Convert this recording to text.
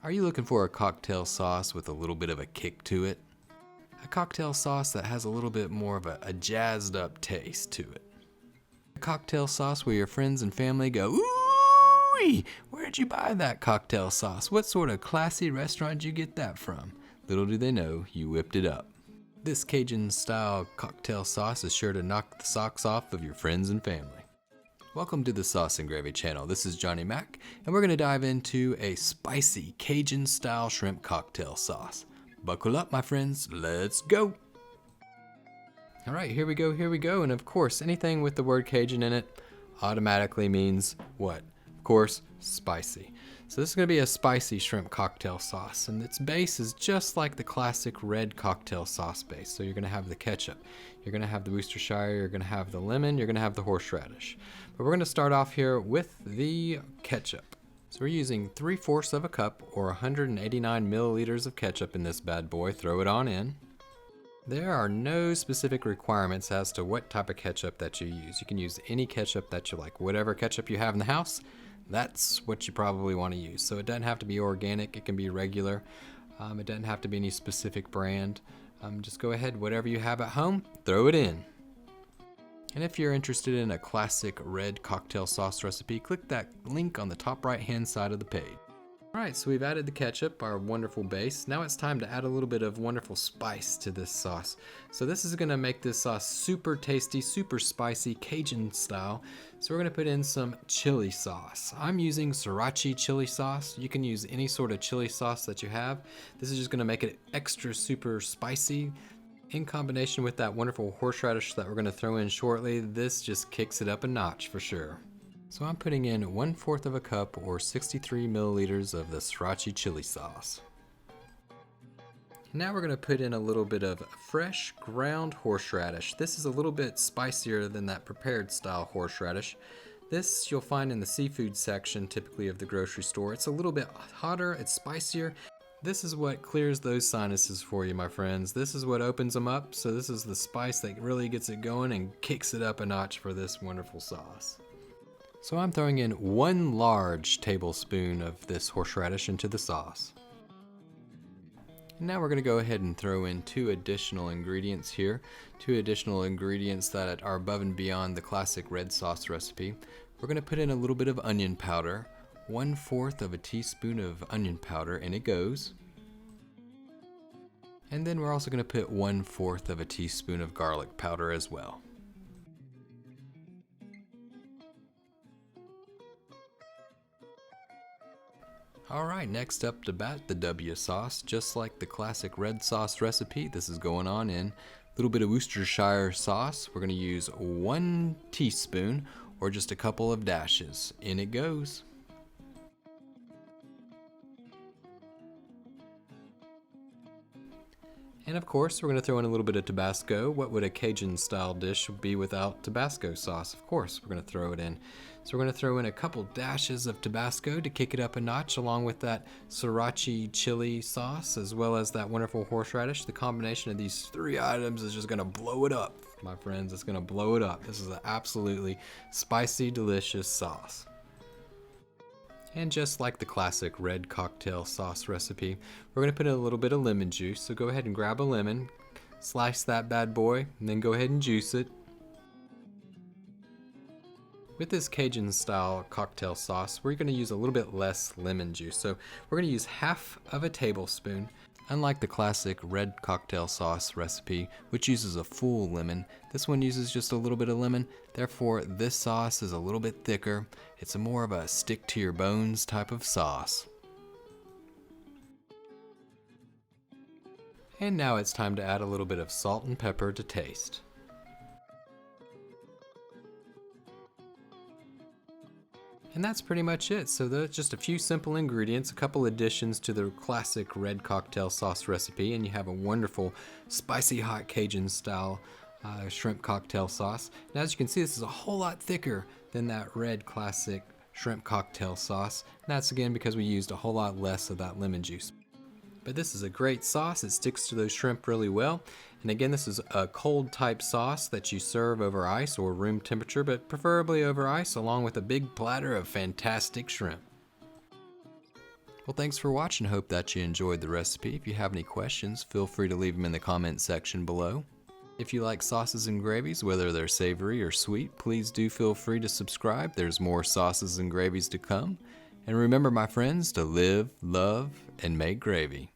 Are you looking for a cocktail sauce with a little bit of a kick to it? A cocktail sauce that has a little bit more of a jazzed up taste to it. A cocktail sauce where your friends and family go, ooh, where'd you buy that cocktail sauce? What sort of classy restaurant did you get that from? Little do they know, you whipped it up. This Cajun style cocktail sauce is sure to knock the socks off of your friends and family. Welcome to the Sauce and Gravy channel. This is Johnny Mac, and we're going to dive into a spicy Cajun style shrimp cocktail sauce. Buckle up, my friends. Let's go. All right, here we go. And of course, anything with the word Cajun in it automatically means what? Of course, spicy. So this is going to be a spicy shrimp cocktail sauce, and its base is just like the classic red cocktail sauce base. So you're going to have the ketchup, you're going to have the Worcestershire, you're going to have the lemon, you're going to have the horseradish. But we're going to start off here with the ketchup. So we're using 3/4 of a cup or 189 milliliters of ketchup in this bad boy. Throw it on in. There are no specific requirements as to what type of ketchup that you use. You can use any ketchup that you like. Whatever ketchup you have in the house, that's what you probably want to use. So it doesn't have to be organic, it can be regular. It doesn't have to be any specific brand. Just go ahead, whatever you have at home, throw it in. And if you're interested in a classic red cocktail sauce recipe, click that link on the top right hand side of the page. Alright, so we've added the ketchup, our wonderful base. Now it's time to add a little bit of wonderful spice to this sauce. So this is going to make this sauce super tasty, super spicy, Cajun style. So we're going to put in some chili sauce. I'm using sriracha chili sauce. You can use any sort of chili sauce that you have. This is just going to make it extra super spicy. In combination with that wonderful horseradish that we're going to throw in shortly, this just kicks it up a notch for sure. So I'm putting in 1/4 of a cup or 63 milliliters of the sriracha chili sauce. Now we're going to put in a little bit of fresh ground horseradish. This is a little bit spicier than that prepared style horseradish. This you'll find in the seafood section typically of the grocery store. It's a little bit hotter, it's spicier. This is what clears those sinuses for you, my friends. This is what opens them up. So this is the spice that really gets it going and kicks it up a notch for this wonderful sauce. So I'm throwing in 1 large tablespoon of this horseradish into the sauce. And now we're going to go ahead and throw in 2 additional ingredients here. 2 additional ingredients that are above and beyond the classic red sauce recipe. We're going to put in a little bit of onion powder. 1/4 of a teaspoon of onion powder, and it goes. And then we're also going to put 1/4 of a teaspoon of garlic powder as well. Alright, next up to bat, the W sauce. Just like the classic red sauce recipe, this is going on in. A little bit of Worcestershire sauce. We're going to use 1 teaspoon or just a couple of dashes. In it goes. And of course, we're going to throw in a little bit of Tabasco. What would a Cajun style dish be without Tabasco sauce? Of course, we're going to throw it in. So we're going to throw in a couple dashes of Tabasco to kick it up a notch, along with that sriracha chili sauce, as well as that wonderful horseradish. The combination of these 3 items is just going to blow it up, my friends. It's going to blow it up. This is an absolutely spicy, delicious sauce. And just like the classic red cocktail sauce recipe, we're going to put in a little bit of lemon juice. So go ahead and grab a lemon, slice that bad boy, and then go ahead and juice it. With this Cajun style cocktail sauce, we're going to use a little bit less lemon juice. So we're going to use 1/2 of a tablespoon. Unlike the classic red cocktail sauce recipe, which uses a full lemon, this one uses just a little bit of lemon. Therefore, this sauce is a little bit thicker. It's more of a stick to your bones type of sauce. And now it's time to add a little bit of salt and pepper to taste. And that's pretty much it. So that's just a few simple ingredients, a couple additions to the classic red cocktail sauce recipe, and you have a wonderful spicy hot Cajun style shrimp cocktail sauce. And as you can see, this is a whole lot thicker than that red classic shrimp cocktail sauce. And that's again because we used a whole lot less of that lemon juice. But this is a great sauce. It sticks to those shrimp really well. And again, this is a cold type sauce that you serve over ice or room temperature, but preferably over ice, along with a big platter of fantastic shrimp. Well, thanks for watching. Hope that you enjoyed the recipe. If you have any questions, feel free to leave them in the comment section below. If you like sauces and gravies, whether they're savory or sweet, please do feel free to subscribe. There's more sauces and gravies to come. And remember, my friends, to live, love, and make gravy.